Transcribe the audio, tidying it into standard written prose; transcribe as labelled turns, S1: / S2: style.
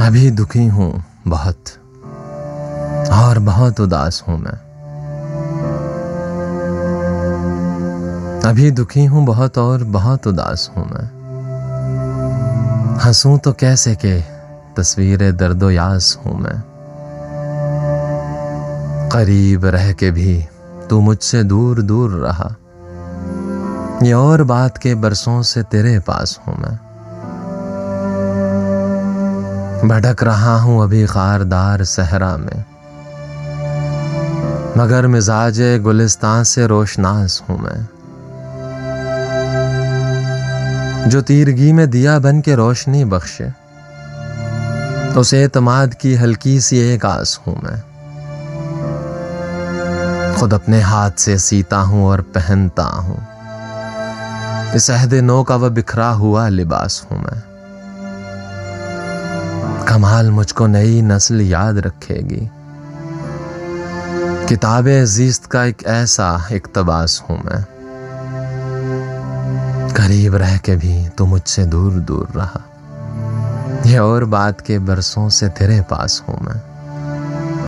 S1: अभी दुखी हूँ बहुत और बहुत उदास हूँ मैं। अभी दुखी हूँ बहुत और बहुत उदास हूँ मैं। हंसूं तो कैसे के तस्वीर दर्दो यास हूँ मैं। करीब रह के भी तू मुझसे दूर दूर रहा। ये और बात के बरसों से तेरे पास हूँ मैं। भटक रहा हूँ अभी खारदार सहरा में, मगर मिजाजे गुलिस्तान से रोशनास हूँ मैं। जो तीरगी में दिया बन के रोशनी बख्शे, उस एतमाद की हल्की सी एक आस हूँ मैं। खुद अपने हाथ से सीता हूँ और पहनता हूँ, इस अहद नो का वह बिखरा हुआ लिबास हूँ मैं। कमाल मुझको नई नस्ल याद रखेगी, किताबे ज़ीस्त का एक ऐसा इक़्तिबास हूँ मैं। करीब रह के भी तू मुझसे दूर दूर रहा। ये और बात के बरसों से तेरे पास हूँ मैं।